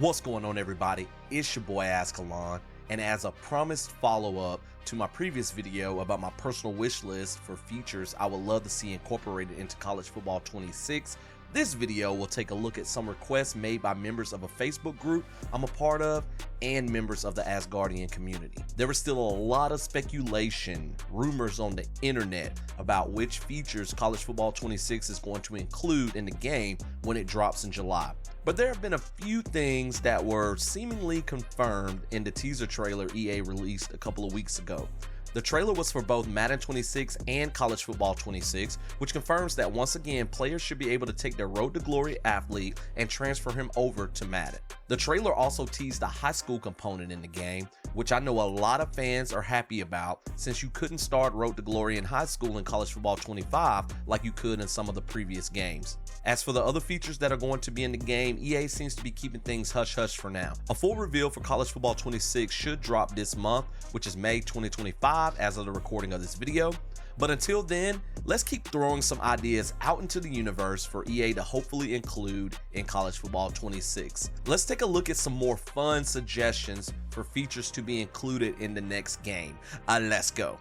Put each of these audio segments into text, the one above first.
What's going on, everybody? It's your boy Azkhalon, and as a promised follow-up to my previous video about my personal wish list for features I would love to see incorporated into College Football 26, this video will take a look at some requests made by members of a Facebook group I'm a part of and members of the Asgardian community. There is still a lot of speculation, rumors on the internet about which features College Football 26 is going to include in the game when it drops in July. But there have been a few things that were seemingly confirmed in the teaser trailer EA released a couple of weeks ago. The trailer was for both Madden 26 and College Football 26, which confirms that once again players should be able to take their Road to Glory athlete and transfer him over to Madden. The trailer also teased a high school component in the game, which I know a lot of fans are happy about since you couldn't start Road to Glory in high school in College Football 25 like you could in some of the previous games. As for the other features that are going to be in the game, EA seems to be keeping things hush-hush for now. A full reveal for College Football 26 should drop this month, which is May 2025 as of the recording of this video. But until then, let's keep throwing some ideas out into the universe for EA to hopefully include in College Football 26. Let's take a look at some more fun suggestions for features to be included in the next game. Let's go.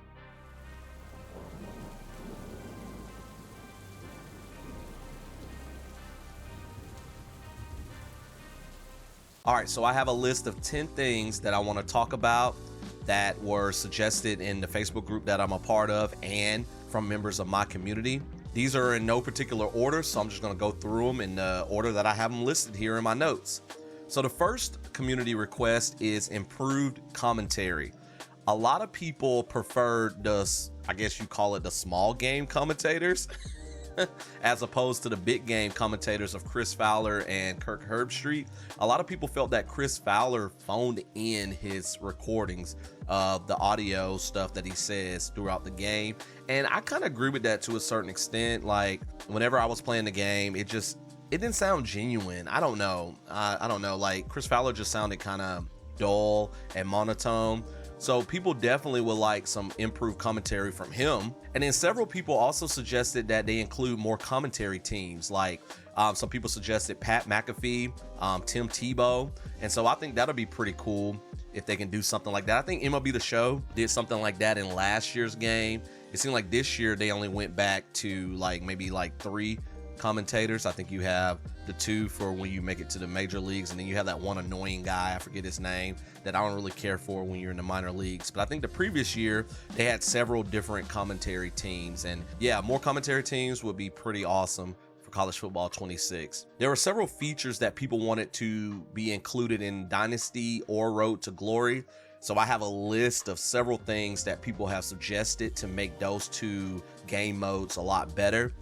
All right, so I have a list of 10 things that I want to talk about that were suggested in the Facebook group that I'm a part of and from members of my community. These are in no particular order, so I'm just going to go through them in the order that I have them listed here in my notes. So the first community request is improved commentary. A lot of people preferred the, I guess you call it the small game commentators as opposed to the big game commentators of Chris Fowler and Kirk Herbstreit. A lot of people felt that Chris Fowler phoned in his recordings of the audio stuff that he says throughout the game, and I kind of agree with that to a certain extent. Like whenever I was playing the game, it didn't sound genuine. I don't know, like Chris Fowler just sounded kind of dull and monotone. So people definitely would like some improved commentary from him. And then several people also suggested that they include more commentary teams. Like some people suggested Pat McAfee, Tim Tebow. And so I think that'll be pretty cool if they can do something like that. I think MLB The Show did something like that in last year's game. It seemed like this year they only went back to like maybe like 3 commentators. I think you have the 2 for when you make it to the major leagues, and then you have that one annoying guy, I forget his name, that I don't really care for when you're in the minor leagues. But I think the previous year they had several different commentary teams, and yeah, more commentary teams would be pretty awesome for College Football 26. There were several features that people wanted to be included in Dynasty or Road to Glory. So I have a list of several things that people have suggested to make those 2 game modes a lot better.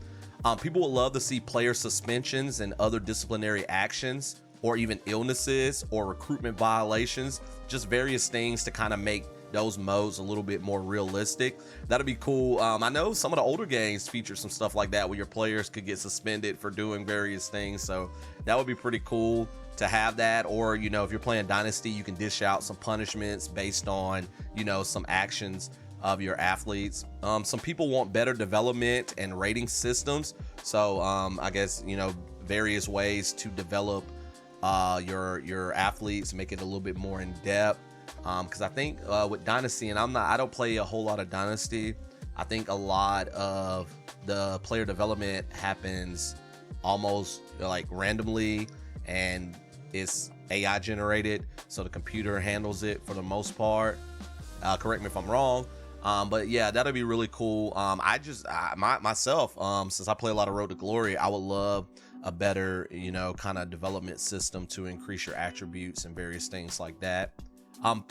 People would love to see player suspensions and other disciplinary actions, or even illnesses or recruitment violations, just various things to kind of make those modes a little bit more realistic. That'd be cool. I know some of the older games feature some stuff like that where your players could get suspended for doing various things. So that would be pretty cool to have that. Or, you know, if you're playing Dynasty, you can dish out some punishments based on, you know, some actions of your athletes. Some people want better development and rating systems. So I guess, you know, various ways to develop your athletes, make it a little bit more in depth. Because I think with Dynasty, and I don't play a whole lot of Dynasty, I think a lot of the player development happens almost like randomly, and it's AI generated, so the computer handles it for the most part. Correct me if I'm wrong. But yeah, that'll be really cool. Myself, since I play a lot of Road to Glory, I would love a better, you know, kind of development system to increase your attributes and various things like that.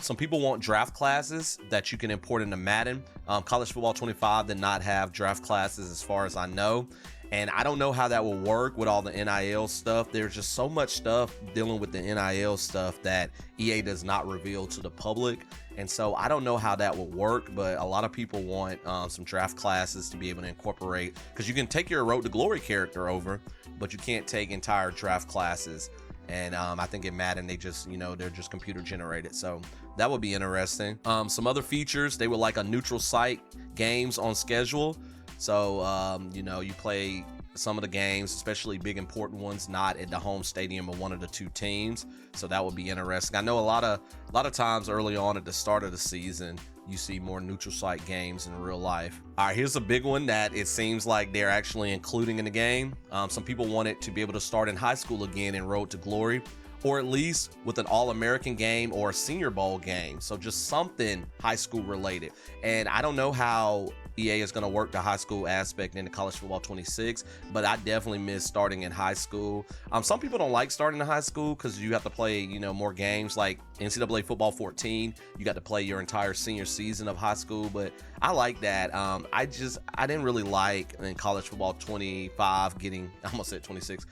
Some people want draft classes that you can import into Madden. College Football 25 did not have draft classes as far as I know. And I don't know how that will work with all the NIL stuff. There's just so much stuff dealing with the NIL stuff that EA does not reveal to the public. And so I don't know how that will work, but a lot of people want some draft classes to be able to incorporate, because you can take your Road to Glory character over, but you can't take entire draft classes. And I think in Madden, they just, you know, they're just computer generated. So that would be interesting. Some other features, they would like a neutral site games on schedule. So, you know, you play some of the games, especially big important ones, not at the home stadium of one of the two teams. So that would be interesting. I know a lot of times early on at the start of the season, you see more neutral site games in real life. All right, here's a big one that it seems like they're actually including in the game. Some people want it to be able to start in high school again in Road to Glory, or at least with an All-American game or a Senior Bowl game. So just something high school related. And I don't know how EA is going to work the high school aspect into College Football 26, but I definitely miss starting in high school. Some people don't like starting in high school because you have to play, more games like NCAA Football 14. You got to play your entire senior season of high school, but I like that. I didn't really like in College Football 25 I almost said 26,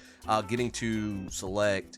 getting to select,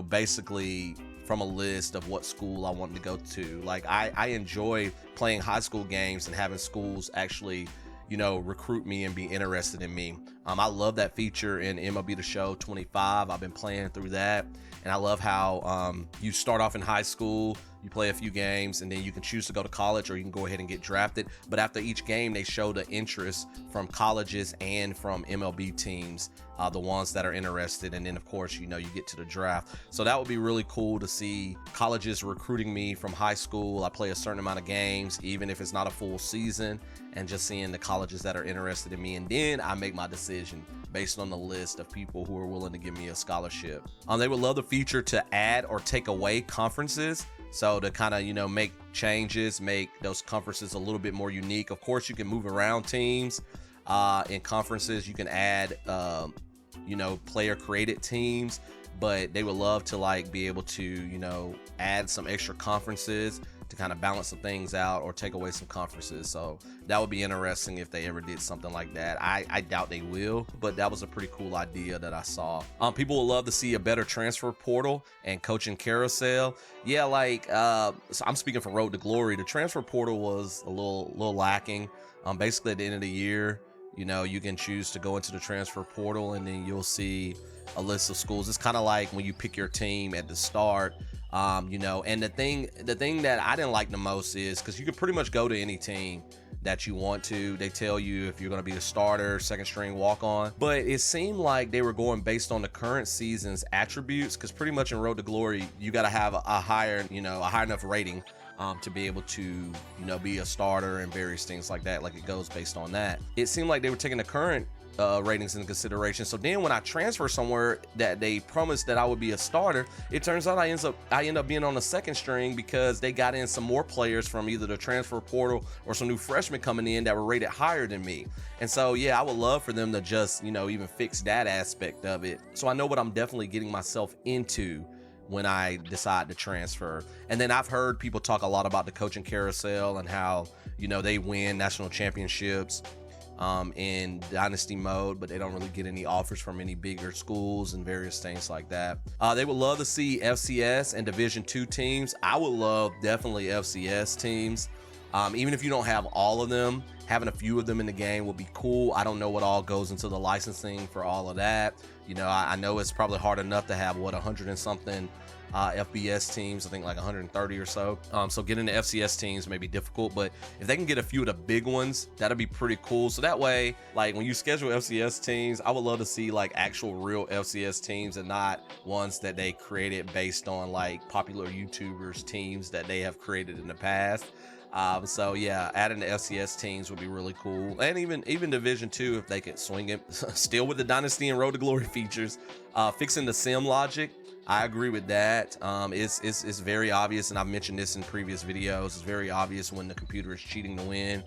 basically from a list of what school I wanted to go to. Like I enjoy playing high school games and having schools actually, recruit me and be interested in me. I love that feature in MLB The Show 25. I've been playing through that, and I love how you start off in high school, you play a few games, and then you can choose to go to college or you can go ahead and get drafted. But after each game, they show the interest from colleges and from MLB teams, the ones that are interested. And then, of course, you get to the draft. So that would be really cool to see colleges recruiting me from high school. I play a certain amount of games, even if it's not a full season, and just seeing the colleges that are interested in me. And then I make my decision based on the list of people who are willing to give me a scholarship. They would love the feature to add or take away conferences. So to kind of, make changes, make those conferences a little bit more unique. Of course, you can move around teams in conferences. You can add, player created teams, but they would love to be able to, add some extra conferences to kind of balance some things out or take away some conferences. So that would be interesting if they ever did something like that. I doubt they will, but that was a pretty cool idea that I saw. People would love to see a better transfer portal and coaching carousel. Yeah, so I'm speaking from Road to Glory. The transfer portal was a little lacking. Basically at the end of the year, you can choose to go into the transfer portal and then you'll see a list of schools. It's kind of like when you pick your team at the start. And the thing that I didn't like the most is because you could pretty much go to any team that you want to. They tell you if you're going to be the starter, second string, walk on, but it seemed like they were going based on the current season's attributes, because pretty much in Road to Glory you got to have a higher enough rating to be able to be a starter and various things like that. Like it goes based on that. It seemed like they were taking the current ratings into consideration. So then when I transfer somewhere that they promised that I would be a starter, it turns out I end up being on the second string because they got in some more players from either the transfer portal or some new freshmen coming in that were rated higher than me. And so I would love for them to just even fix that aspect of it, so I know what I'm definitely getting myself into when I decide to transfer. And then I've heard people talk a lot about the coaching carousel and how they win national championships in Dynasty mode, but they don't really get any offers from any bigger schools and various things like that. They would love to see FCS and Division II teams. I would love definitely FCS teams. Even if you don't have all of them, having a few of them in the game would be cool. I don't know what all goes into the licensing for all of that. I know it's probably hard enough to have 100 and something FBS teams, I think like 130 or so. So getting the FCS teams may be difficult, but if they can get a few of the big ones, that'd be pretty cool. So that way, when you schedule FCS teams, I would love to see actual real FCS teams and not ones that they created based on popular YouTubers teams that they have created in the past. So yeah, adding the FCS teams would be really cool, and even Division II if they could swing it still with the Dynasty and Road to Glory features. Fixing the sim logic, I agree with that. It's very obvious, and I've mentioned this in previous videos. It's very obvious when the computer is cheating to win.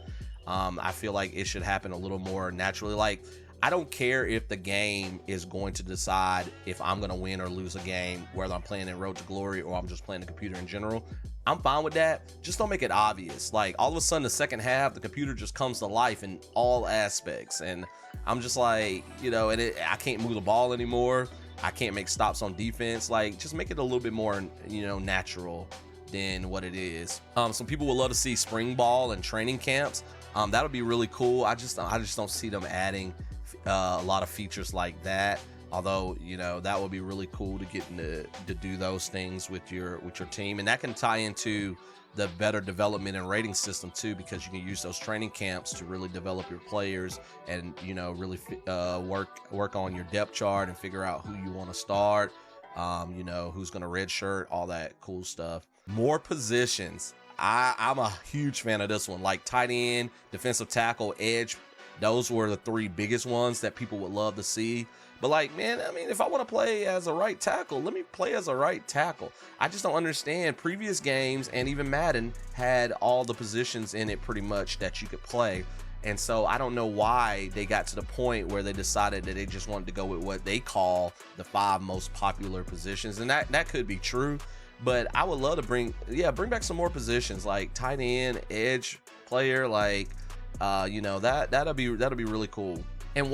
I feel like it should happen a little more naturally. I don't care if the game is going to decide if I'm going to win or lose a game, whether I'm playing in Road to Glory or I'm just playing the computer in general. I'm fine with that. Just don't make it obvious. All of a sudden, the second half, the computer just comes to life in all aspects. And I'm just I can't move the ball anymore. I can't make stops on defense. Just make it a little bit more, natural than what it is. Some people would love to see spring ball and training camps. That would be really cool. I just don't see them adding a lot of features like that. Although, you know, that would be really cool to get to do those things with your team, and that can tie into the better development and rating system too, because you can use those training camps to really develop your players and, you know, really work on your depth chart and figure out who you want to start, you know, who's going to redshirt, all that cool stuff. More positions. I'm a huge fan of this one, like tight end, defensive tackle, edge. Those were the three biggest ones that people would love to see. But like, man, I mean, if I want to play as a right tackle, let me play as a right tackle. I just don't understand. Previous games and even Madden had all the positions in it pretty much that you could play. And so I don't know why they got to the point where they decided that they just wanted to go with what they call the 5 most popular positions. And that could be true, but I would love to bring back some more positions like tight end, edge player, like, you know, that'll be really cool. And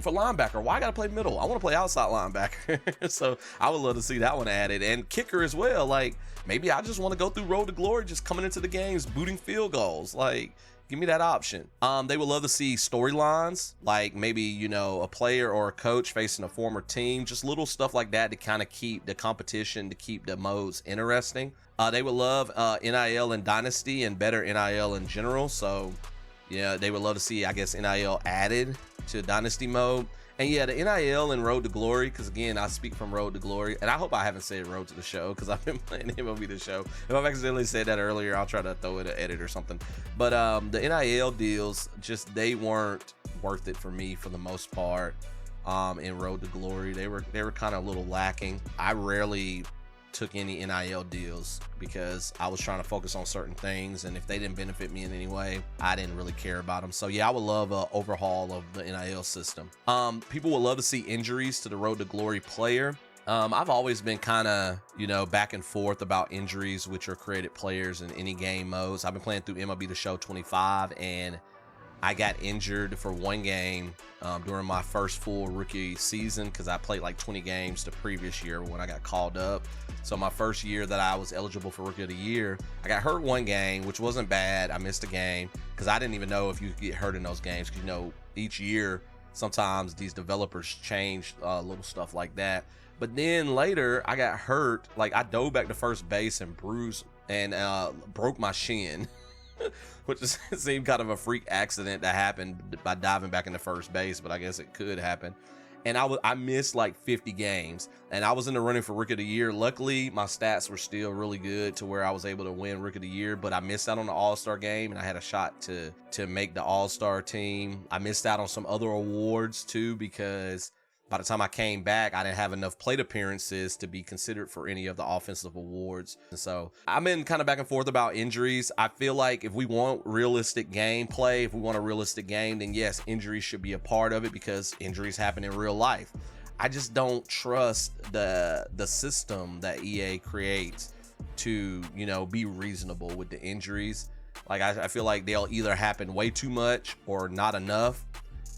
for linebacker, why I gotta play middle? I want to play outside linebacker. So I would love to see that one added, and kicker as well. Like, maybe I just want to go through Road to Glory, just coming into the games, booting field goals. Like, give me that option. They would love to see storylines, like maybe, you know, a player or a coach facing a former team, just little stuff like that to kind of keep the competition, to keep the modes interesting. They would love NIL and Dynasty and better NIL in general. So yeah, they would love to see, I guess, NIL added to Dynasty mode. And yeah, the NIL and Road to Glory, because again, I speak from Road to Glory, and I hope I haven't said Road to the Show, because I've been playing MLB The Show. If I've accidentally said that earlier, I'll try to throw it an edit or something. But the NIL deals, just, they weren't worth it for me for the most part. In Road to Glory, they were kind of a little lacking. I rarely took any NIL deals because I was trying to focus on certain things, and if they didn't benefit me in any way, I didn't really care about them. So yeah, I would love an overhaul of the NIL system. People would love to see injuries to the Road to Glory player. I've always been kind of, you know, back and forth about injuries which are created players in any game modes. I've been playing through MLB The Show 25, and I got injured for one game during my first full rookie season, because I played like 20 games the previous year when I got called up. So my first year that I was eligible for Rookie of the Year, I got hurt one game, which wasn't bad. I missed a game because I didn't even know if you could get hurt in those games. Because, you know, each year, sometimes these developers change little stuff like that. But then later, I got hurt. Like, I dove back to first base and bruised and broke my shin. Which seemed kind of a freak accident that happened by diving back into first base, but I guess it could happen. And I missed like 50 games, and I was in the running for Rookie of the Year. Luckily, my stats were still really good to where I was able to win Rookie of the Year, but I missed out on the All-Star game, and I had a shot to make the All-Star team. I missed out on some other awards too, because by the time I came back, I didn't have enough plate appearances to be considered for any of the offensive awards. And so I've been kind of back and forth about injuries. I feel like if we want realistic gameplay, if we want a realistic game, then yes, injuries should be a part of it, because injuries happen in real life. I just don't trust the system that EA creates to, you know, be reasonable with the injuries. Like, I feel like they'll either happen way too much or not enough.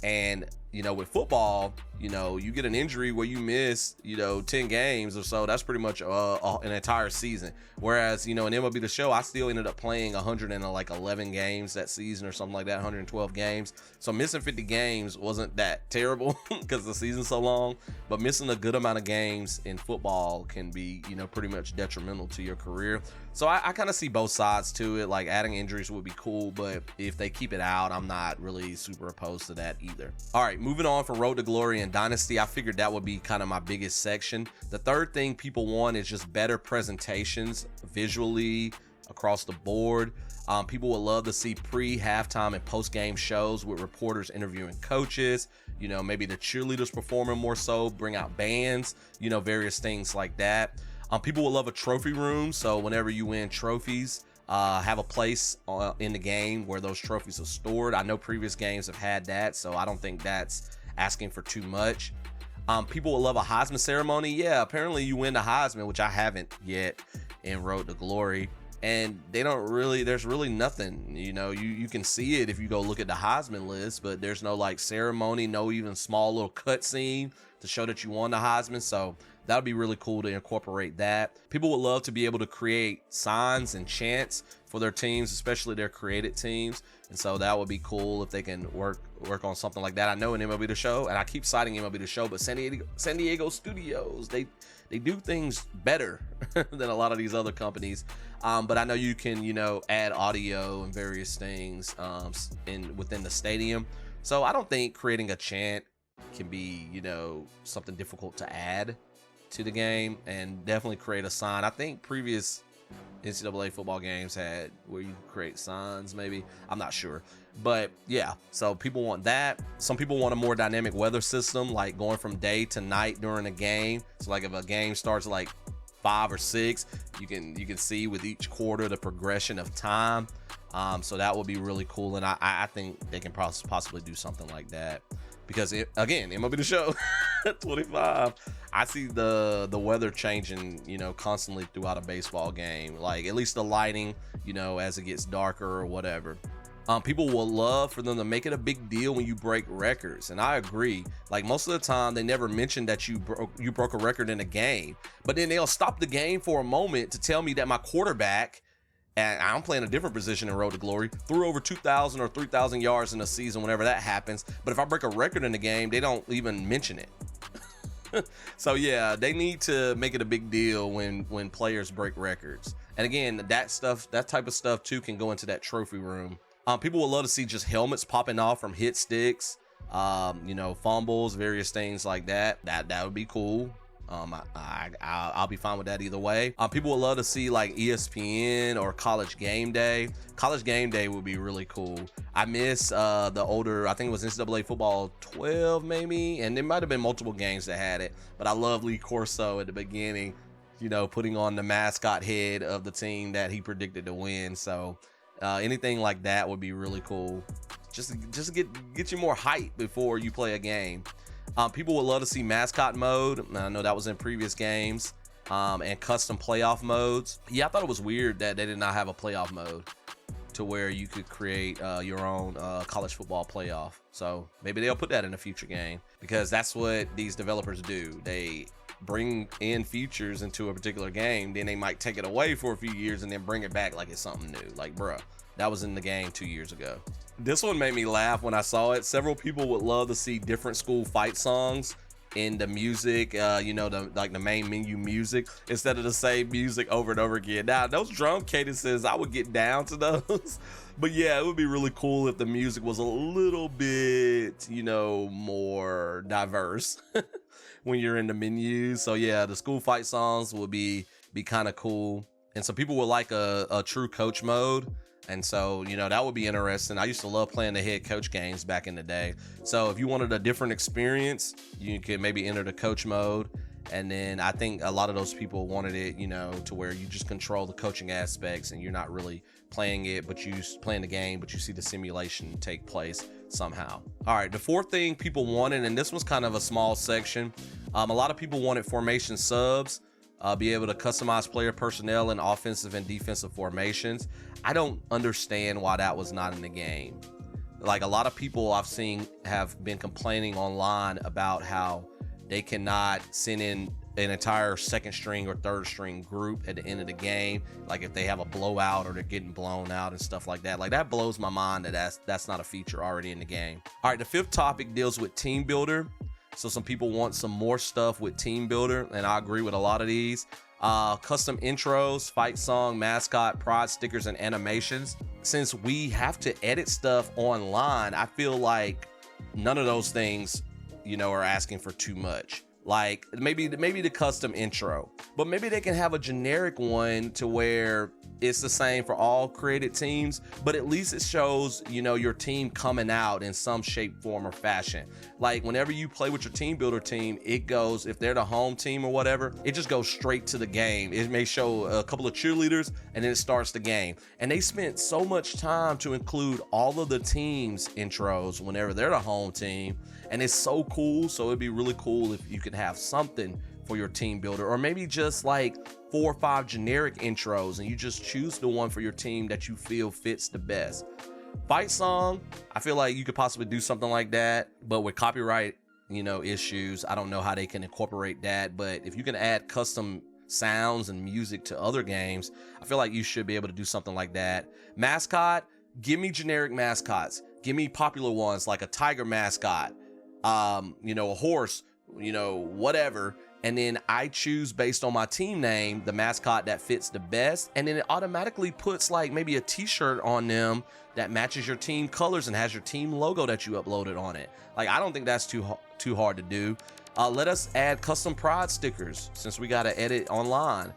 And, you know, with football, you know, you get an injury where you miss, you know, 10 games or so. That's pretty much an entire season. Whereas, you know, in MLB The Show, I still ended up playing 111 games that season or something like that, 112 games. So missing 50 games wasn't that terrible because the season's so long. But missing a good amount of games in football can be, you know, pretty much detrimental to your career. So I kind of see both sides to it. Like, adding injuries would be cool, but if they keep it out, I'm not really super opposed to that either. All right, moving on from Road to Glory and Dynasty, I figured that would be kind of my biggest section. The third thing people want is just better presentations visually across the board. People would love to see pre-halftime and post-game shows with reporters interviewing coaches, you know, maybe the cheerleaders performing more so, bring out bands, you know, various things like that. People would love a trophy room, so whenever you win trophies, have a place in the game where those trophies are stored. I know previous games have had that, so I don't think that's asking for too much. People would love a Heisman ceremony. Yeah, apparently you win the Heisman, which I haven't yet in Road to Glory. And they don't really, there's really nothing, you know, you can see it if you go look at the Heisman list, but there's no like ceremony, no even small little cut scene to show that you won the Heisman. So that would be really cool to incorporate that. People would love to be able to create signs and chants for their teams, especially their created teams. And so that would be cool if they can work work on something like that. I know in MLB The Show, and I keep citing MLB The Show, but San Diego Studios, they do things better than a lot of these other companies. But I know you can, add audio and various things within the stadium. So I don't think creating a chant can be, something difficult to add to the game, and definitely create a sign. I think previous NCAA football games had where you create signs, maybe. I'm not sure. But yeah, so people want that. Some people want a more dynamic weather system, like going from day to night during a game. So like if a game starts like 5 or 6, you can see with each quarter the progression of time. So that would be really cool, and I think they can possibly do something like that, because again, MLB The Show 25, I see the weather changing, constantly throughout a baseball game, like at least the lighting, as it gets darker or whatever. People will love for them to make it a big deal when you break records, and I agree. Like most of the time, they never mention that you broke a record in a game, but then they'll stop the game for a moment to tell me that my quarterback, and I'm playing a different position in Road to Glory, threw over 2,000 or 3,000 yards in a season whenever that happens. But if I break a record in the game, they don't even mention it. So yeah, they need to make it a big deal when players break records. And again, that type of stuff too can go into that trophy room. People would love to see just helmets popping off from hit sticks, fumbles, various things like that. That would be cool. I'll be fine with that either way. People would love to see like ESPN or College Game Day. College Game Day would be really cool. I miss the older, I think it was NCAA Football 12 maybe, and there might have been multiple games that had it, but I love Lee Corso at the beginning, putting on the mascot head of the team that he predicted to win. So anything like that would be really cool. Just get you more hype before you play a game. People would love to see mascot mode. I know that was in previous games, and custom playoff modes. Yeah, I thought it was weird that they did not have a playoff mode to where you could create your own college football playoff. So maybe they'll put that in a future game, because that's what these developers do. They bring in features into a particular game, then they might take it away for a few years and then bring it back like it's something new. Like, bruh, that was in the game 2 years ago. This one made me laugh when I saw it. Several people would love to see different school fight songs in the music, the main menu music, instead of the same music over and over again. Now, those drum cadences, I would get down to those. But yeah, it would be really cool if the music was a little bit, more diverse when you're in the menus. So yeah, the school fight songs would be kind of cool. And so people would like a true coach mode. And so, that would be interesting. I used to love playing the head coach games back in the day. So if you wanted a different experience, you could maybe enter the coach mode. And then I think a lot of those people wanted it, to where you just control the coaching aspects and you're not really playing it, but you playing the game, but you see the simulation take place somehow. All right, the fourth thing people wanted, and this was kind of a small section. A lot of people wanted formation subs. Be able to customize player personnel in offensive and defensive formations. I don't understand why that was not in the game. Like, a lot of people I've seen have been complaining online about how they cannot send in an entire second string or third string group at the end of the game, like if they have a blowout or they're getting blown out and stuff like that. Like, that blows my mind that that's not a feature already in the game. All right, the fifth topic deals with team builder. So some people want some more stuff with team builder, and I agree with a lot of these. Custom intros, fight song, mascot, pride stickers, and animations. Since we have to edit stuff online, I feel like none of those things, are asking for too much. Like maybe the custom intro, but maybe they can have a generic one to where it's the same for all created teams, but at least it shows, your team coming out in some shape, form, or fashion. Like whenever you play with your team builder team, it goes, if they're the home team or whatever, it just goes straight to the game. It may show a couple of cheerleaders and then it starts the game. And they spent so much time to include all of the teams' intros whenever they're the home team. And it's so cool. So it'd be really cool if you could have something for your team builder, or maybe just like 4 or 5 generic intros and you just choose the one for your team that you feel fits the best. Fight song, I feel like you could possibly do something like that, but with copyright, issues, I don't know how they can incorporate that. But if you can add custom sounds and music to other games, I feel like you should be able to do something like that. Mascot, give me generic mascots. Give me popular ones like a tiger mascot, you know, a horse, you know, whatever. And then I choose based on my team name, the mascot that fits the best. And then it automatically puts like maybe a t-shirt on them that matches your team colors and has your team logo that you uploaded on it. Like, I don't think that's too hard to do. Let us add custom pride stickers since we got to edit online.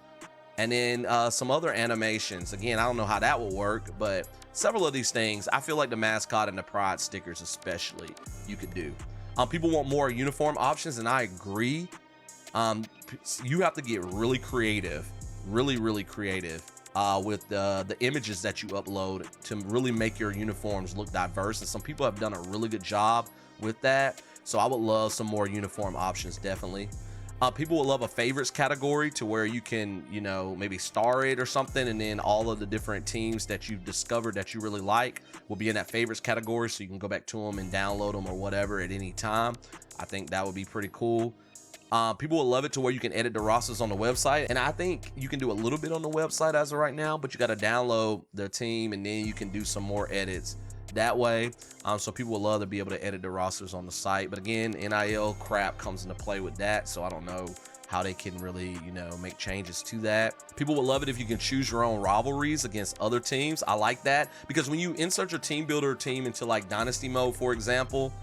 And then some other animations. Again, I don't know how that will work, but several of these things, I feel like the mascot and the pride stickers especially, you could do. People want more uniform options, and I agree. You have to get really creative, really creative with the images that you upload to really make your uniforms look diverse. And some people have done a really good job with that. So I would love some more uniform options, definitely. People will love a favorites category to where you can, you know, maybe star it or something, and then all of the different teams that you've discovered that you really like will be in that favorites category, so you can go back to them and download them or whatever at any time. I think that would be pretty cool. People will love it to where you can edit the rosters on the website, and I think you can do a little bit on the website as of right now, but you got to download the team and then you can do some more edits that way. So people will love to be able to edit the rosters on the site, but again, NIL crap comes into play with that, so I don't know how they can really, you know, make changes to that. People will love it if you can choose your own rivalries against other teams. I like that, because when you insert your team builder team into like Dynasty mode, for example,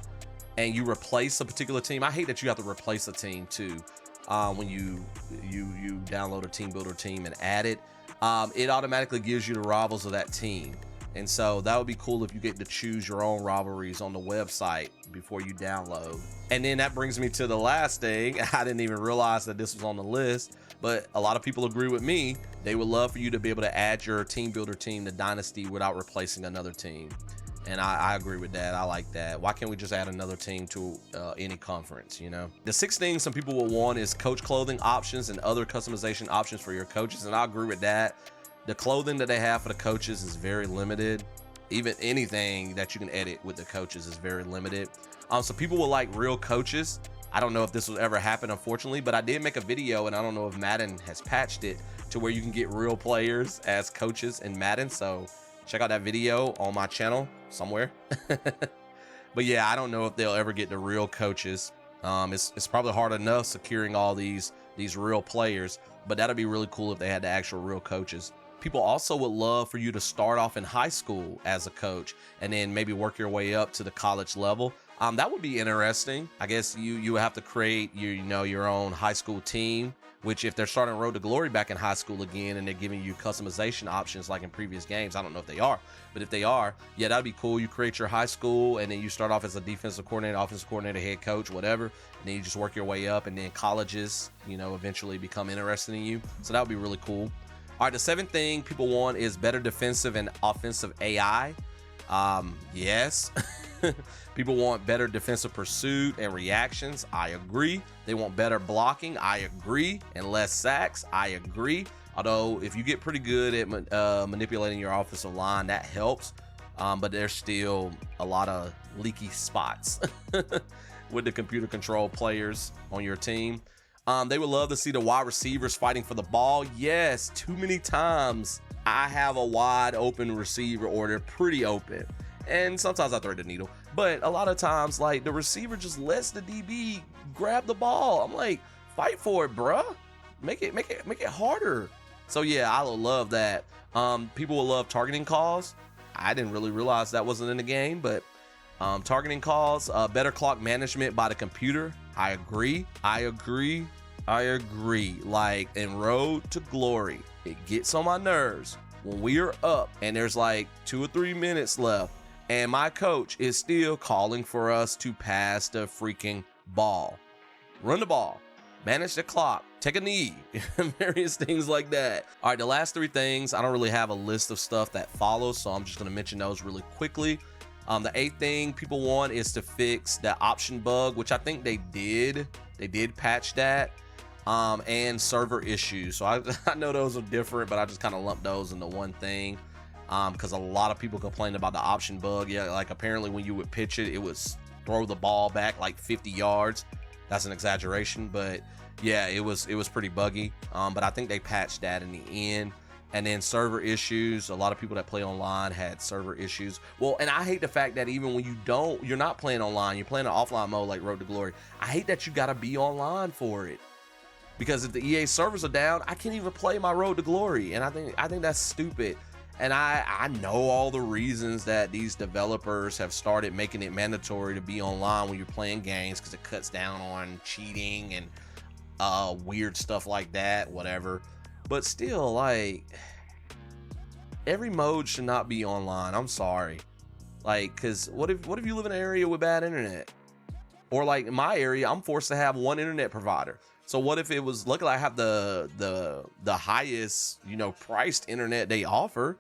and you replace a particular team, I hate that you have to replace a team too. When you download a team builder team and add it, it automatically gives you the rivals of that team. And so that would be cool if you get to choose your own rivalries on the website before you download. And then that brings me to the last thing. I didn't even realize that this was on the list, but a lot of people agree with me. They would love for you to be able to add your team builder team to Dynasty without replacing another team. And I agree with that. I like that. Why can't we just add another team to any conference, you know? The sixth thing some people will want is coach clothing options and other customization options for your coaches. And I agree with that. The clothing that they have for the coaches is very limited. Even anything that you can edit with the coaches is very limited. So people will like real coaches. I don't know if this will ever happen, unfortunately, but I did make a video, and I don't know if Madden has patched it to where you can get real players as coaches in Madden. So check out that video on my channel somewhere. But yeah, I don't know if they'll ever get the real coaches. It's probably hard enough securing all these real players, but that'd be really cool if they had the actual real coaches. People also would love for you to start off in high school as a coach and then maybe work your way up to the college level. That would be interesting. I guess you would have to create your own high school team, which if they're starting Road to Glory back in high school again and they're giving you customization options like in previous games, I don't know if they are, but if they are, yeah, that'd be cool. You create your high school and then you start off as a defensive coordinator, offensive coordinator, head coach, whatever, and then you just work your way up, and then colleges, eventually become interested in you. So that would be really cool. All right, the seventh thing people want is better defensive and offensive AI. Yes. People want better defensive pursuit and reactions. I agree. They want better blocking. I agree. And less sacks. I agree. Although if you get pretty good at manipulating your offensive line, that helps. But there's still a lot of leaky spots with the computer control players on your team. They would love to see the wide receivers fighting for the ball. Yes, too many times I have a wide open receiver, or they're pretty open. And sometimes I thread the needle. But a lot of times, like, the receiver just lets the DB grab the ball. I'm like, fight for it, bruh. Make it harder. So yeah, I love that. People will love targeting calls. I didn't really realize that wasn't in the game, but targeting calls, better clock management by the computer. I agree. Like in Road to Glory, it gets on my nerves when we are up and there's like 2 or 3 minutes left and my coach is still calling for us to pass the freaking ball. Run the ball, manage the clock, take a knee, various things like that. All right, the last 3 things, I don't really have a list of stuff that follows, so I'm just going to mention those really quickly. The 8th thing people want is to fix the option bug, which I think they did. They did patch that. And server issues. So I know those are different, but I just kind of lumped those into one thing. Because a lot of people complained about the option bug. Yeah, like apparently when you would pitch it, it would throw the ball back like 50 yards. That's an exaggeration, but yeah, it was pretty buggy. But I think they patched that in the end. And then server issues. A lot of people that play online had server issues. Well, and I hate the fact that even when you're not playing online, you're playing an offline mode like Road to Glory. I hate that you gotta be online for it. Because if the EA servers are down, I can't even play my Road to Glory. And I think that's stupid. And I know all the reasons that these developers have started making it mandatory to be online when you're playing games, because it cuts down on cheating and weird stuff like that, whatever. But still, like, every mode should not be online. I'm sorry. Like, because what if you live in an area with bad internet? Or like in my area, I'm forced to have one internet provider. So what if it was, luckily I have the highest, priced internet they offer,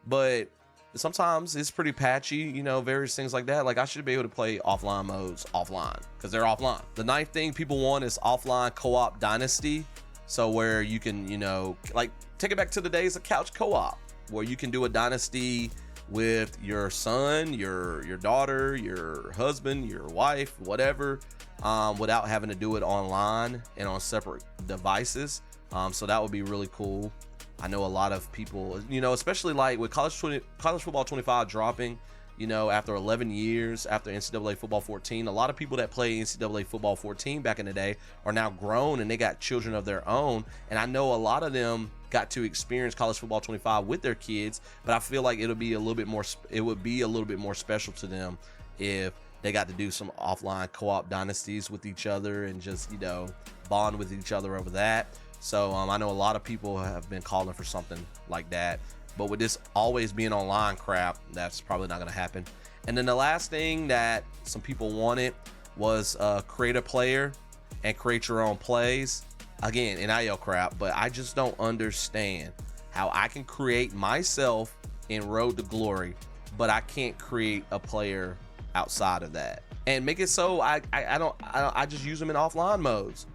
but sometimes it's pretty patchy, various things like that. Like, I should be able to play offline modes offline because they're offline. The ninth thing people want is offline co-op Dynasty. So where you can, like, take it back to the days of couch co-op, where you can do a Dynasty with your son, your daughter, your husband, your wife, whatever, without having to do it online and on separate devices. So that would be really cool. I know a lot of people, especially like with college football 25 dropping, after 11 years after NCAA football 14, a lot of people that play NCAA football 14 back in the day are now grown and they got children of their own. And I know a lot of them got to experience college football 25 with their kids, but I feel like it would be a little bit more special to them if they got to do some offline co-op dynasties with each other and just, bond with each other over that. So I know a lot of people have been calling for something like that. But with this always being online crap, that's probably not going to happen. And then the last thing that some people wanted was create a player and create your own plays. Again, NIL crap, but I just don't understand how I can create myself in Road to Glory, but I can't create a player outside of that and make it so I just use them in offline modes.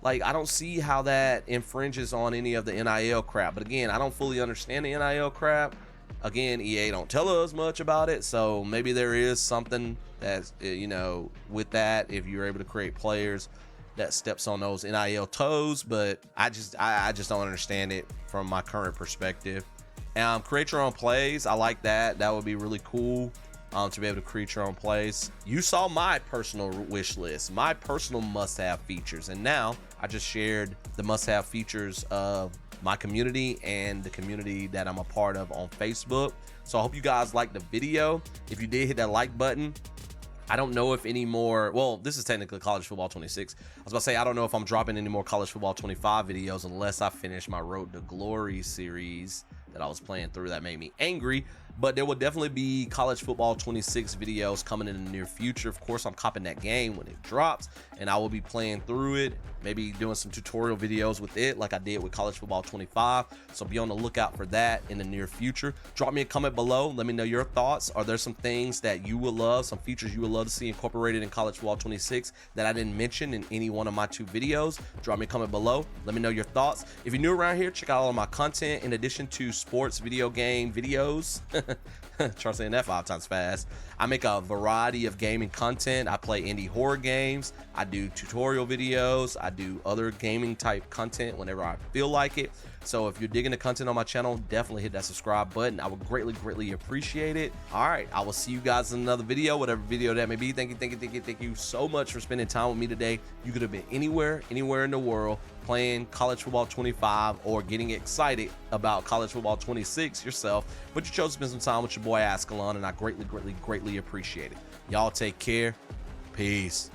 Like, I don't see how that infringes on any of the NIL crap. But again, I don't fully understand the NIL crap. Again, EA don't tell us much about it. So maybe there is something that's, with that, if you're able to create players that steps on those NIL toes. But I just don't understand it from my current perspective. Create your own plays. I like that. That would be really cool. To be able to create your own plays. You saw my personal wish list, my personal must-have features, and now I just shared the must-have features of my community and the community that I'm a part of on Facebook. So I hope you guys liked the video. If you did, hit that like button. I don't know if any more, well, this is technically College Football 26. I was about to say, I don't know if I'm dropping any more College Football 25 videos unless I finish my Road to Glory series that I was playing through that made me angry. But there will definitely be College Football 26 videos coming in the near future. Of course, I'm copping that game when it drops, and I will be playing through it, maybe doing some tutorial videos with it like I did with College Football 25. So be on the lookout for that in the near future. Drop me a comment below. Let me know your thoughts. Are there some things that you would love, some features you would love to see incorporated in College Football 26 that I didn't mention in any one of my 2 videos? Drop me a comment below. Let me know your thoughts. If you're new around here, check out all of my content in addition to sports video game videos. Try saying that 5 times fast. I make a variety of gaming content. I play indie horror games. I do tutorial videos. I do other gaming type content whenever I feel like it. So if you're digging the content on my channel, definitely hit that subscribe button. I would greatly appreciate it. All right, I will see you guys in another video, whatever video that may be. Thank you so much for spending time with me today. You could have been anywhere in the world playing College Football 25 or getting excited about College Football 26 yourself, but you chose to spend some time with your boy Azkhalon, and I greatly appreciate it. Y'all take care. Peace.